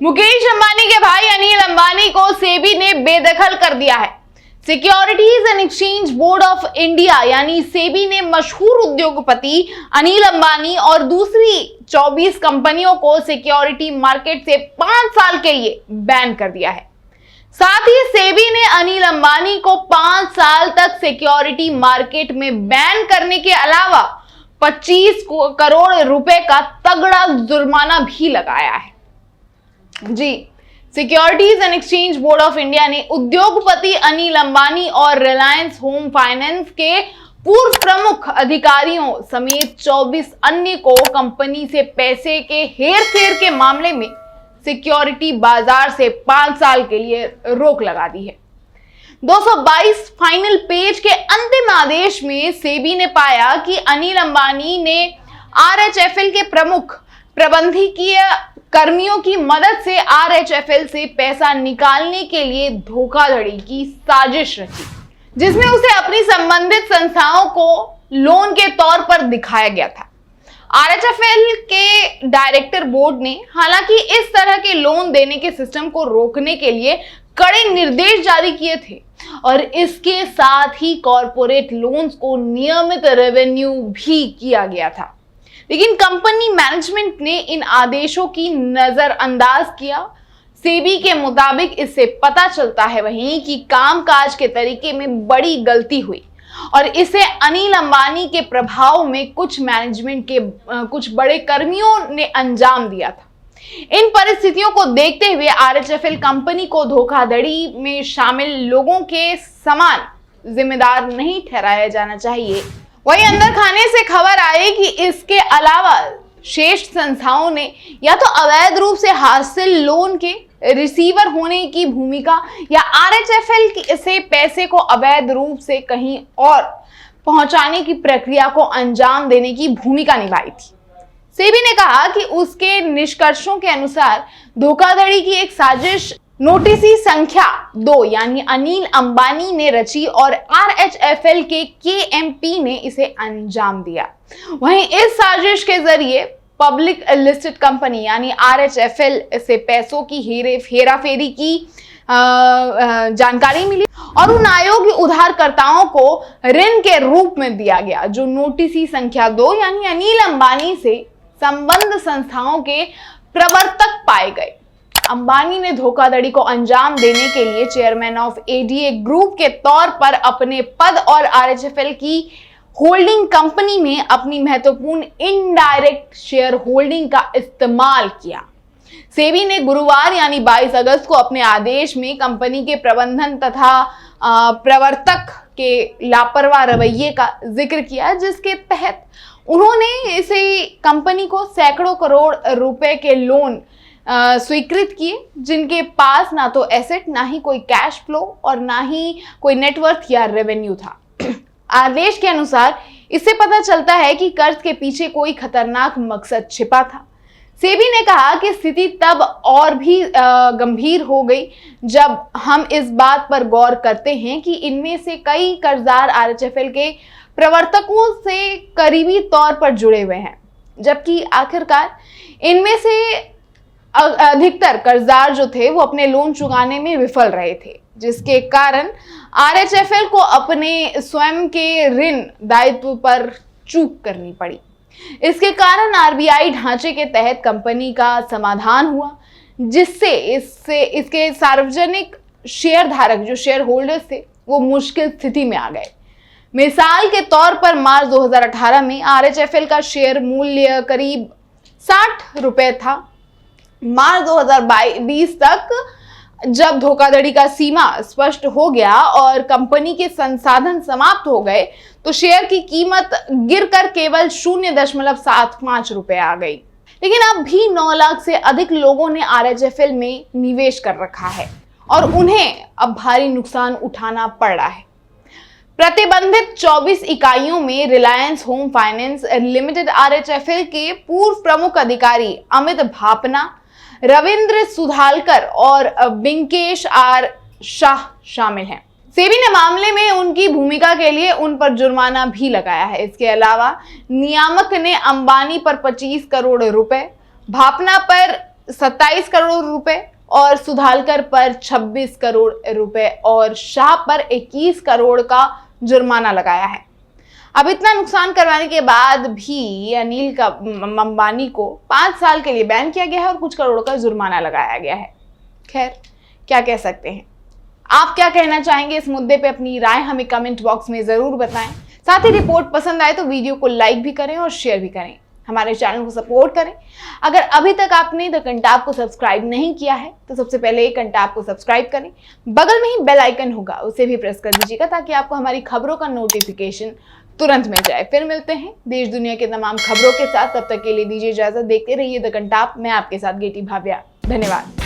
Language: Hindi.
मुकेश अंबानी के भाई अनिल अंबानी को सेबी ने बेदखल कर दिया है। Securities and exchange board of India यानी सेबी ने मशहूर उद्योगपति अनिल अंबानी और दूसरी 24 कंपनियों को सिक्योरिटी मार्केट से 5 साल के लिए बैन कर दिया है। साथ ही सेबी ने अनिल अंबानी को 5 साल तक सिक्योरिटी मार्केट में बैन करने के अलावा 25 करोड़ रुपए का तगड़ा जुर्माना भी लगाया है। जी, securities and exchange board of India ने उद्योगपति अनिल अंबानी और रिलायंस होम फाइनेंस के पूर्व प्रमुख अधिकारियों समेत 24 अन्य को कंपनी से पैसे के हेरफेर के मामले में सिक्योरिटी बाजार से 5 साल के लिए रोक लगा दी है। 222 फाइनल पेज के अंतिम आदेश में सेबी ने पाया कि अनिल अंबानी ने आरएचएफएल के प्रमुख प्रबंधकीय कर्मियों की मदद से आरएचएफएल से पैसा निकालने के लिए धोखाधड़ी की साजिश रची, जिसमें उसे अपनी संबंधित संस्थाओं को लोन के तौर पर दिखाया गया था। आरएचएफएल के डायरेक्टर बोर्ड ने हालांकि इस तरह के लोन देने के सिस्टम को रोकने के लिए कड़े निर्देश जारी किए थे और इसके साथ ही कॉरपोरेट लोन्स को नियमित रेवेन्यू भी किया गया था, लेकिन कंपनी मैनेजमेंट ने इन आदेशों की नजरअंदाज किया। सेबी के मुताबिक इससे पता चलता है वहीं कि कामकाज के तरीके में बड़ी गलती हुई और इसे अनिल अंबानी के प्रभाव में कुछ मैनेजमेंट के कुछ बड़े कर्मियों ने अंजाम दिया था। इन परिस्थितियों को देखते हुए आरएचएफएल कंपनी को धोखाधड़ी में शामिल लोगों के समान जिम्मेदार नहीं ठहराया जाना चाहिए। वहीं अंदर खाने से खबर आई कि इसके अलावा शेष संस्थाओं ने या तो अवैध रूप से हासिल लोन के रिसीवर होने की भूमिका या आरएचएफएल से पैसे को अवैध रूप से कहीं और पहुंचाने की प्रक्रिया को अंजाम देने की भूमिका निभाई थी। सेबी ने कहा कि उसके निष्कर्षों के अनुसार धोखाधड़ी की एक साजिश नोटिसी संख्या 2 यानी अनिल अंबानी ने रची और आरएचएफएल के केएमपी ने इसे अंजाम दिया। वहीं इस साजिश के जरिए पब्लिक लिस्टेड कंपनी यानी आरएचएफएल से पैसों की हेराफेरी की जानकारी मिली और उन अयोग्य उधारकर्ताओं को ऋण के रूप में दिया गया, जो नोटिसी संख्या 2 यानी अनिल अंबानी से संबद्ध संस्थाओं के प्रवर्तक पाए गए। अंबानी ने धोखाधड़ी को अंजाम देने के लिए चेयरमैन ऑफ एडीए ग्रुप के तौर पर अपने पद और आरएचएफएल की होल्डिंग कंपनी में अपनी महत्वपूर्ण इनडायरेक्ट शेयर होल्डिंग का इस्तेमाल किया। सेबी ने गुरुवार यानी 22 अगस्त को अपने आदेश में कंपनी के प्रबंधन तथा प्रवर्तक के लापरवाह रवैये का जिक्र किया, जिसके तहत उन्होंने इसे कंपनी को सैकड़ों करोड़ रुपए के लोन स्वीकृत किए, जिनके पास ना तो एसेट, ना ही कोई कैश फ्लो और ना ही कोई नेटवर्थ या रेवेन्यू था। आदेश के अनुसार इससे पता चलता है कि कर्ज के पीछे कोई खतरनाक मकसद छिपा था। सेबी ने कहा कि स्थिति तब और भी गंभीर हो गई जब हम इस बात पर गौर करते हैं कि इनमें से कई कर्जदार आरएचएफएल के प्रवर्तकों से करीबी तौर पर जुड़े हुए हैं, जबकि आखिरकार इनमें से अधिकतर कर्जदार जो थे वो अपने लोन चुकाने में विफल रहे थे, जिसके कारण आरएचएफएल को अपने स्वयं के ऋण दायित्व पर चूक करनी पड़ी। इसके कारण आरबीआई ढांचे के तहत कंपनी का समाधान हुआ, जिससे इसके सार्वजनिक शेयर धारक जो शेयर होल्डर्स थे वो मुश्किल स्थिति में आ गए। मिसाल के तौर पर मार्च 2018 में आरएचएफएल का शेयर मूल्य करीब 60 रुपए था। मार्च 2020 तक जब धोखाधड़ी का सीमा स्पष्ट हो गया और कंपनी के संसाधन समाप्त हो गए तो शेयर की कीमत गिरकर केवल 0.75 रुपए आ गई। लेकिन अब भी 9 लाख से अधिक लोगों ने आरएचएफएल में निवेश कर रखा है और उन्हें अब भारी नुकसान उठाना पड़ रहा है। प्रतिबंधित 24 इकाइयों में Reliance home finance limited RHFL के पूर्व प्रमुख अधिकारी अमित भापना, रविंद्र सुधालकर और बिंकेश आर शाह शामिल हैं। सेबी ने मामले में उनकी भूमिका के लिए उन पर जुर्माना भी लगाया है। इसके अलावा नियामक ने अंबानी पर 25 करोड़ रुपए, भापना पर 27 करोड़ रुपए और सुधालकर पर 26 करोड़ रुपए और शाह पर 21 करोड़ का जुर्माना लगाया है। अब इतना नुकसान करवाने के बाद भी अनिल अंबानी को 5 साल के लिए बैन किया गया है और कुछ करोड़ का जुर्माना लगाया गया है। खैर, क्या कह सकते हैं। आप क्या कहना चाहेंगे इस मुद्दे पे? अपनी राय हमें कमेंट बॉक्स में जरूर बताएं। साथ ही रिपोर्ट पसंद आए तो वीडियो को लाइक भी करें और शेयर भी करें। हमारे चैनल को सपोर्ट करें। अगर अभी तक आपने द कंटाप को सब्सक्राइब नहीं किया है तो सबसे पहले कंटाप को सब्सक्राइब करें। बगल में ही बेल आइकन होगा, उसे भी प्रेस कर दीजिएगा ताकि आपको हमारी खबरों का नोटिफिकेशन तुरंत मिल जाए। फिर मिलते हैं देश दुनिया के तमाम खबरों के साथ। तब तक के लिए दीजिए इजाजत। देखते रहिए द कंटाप। मैं आपके साथ गेटी भाव्या। धन्यवाद।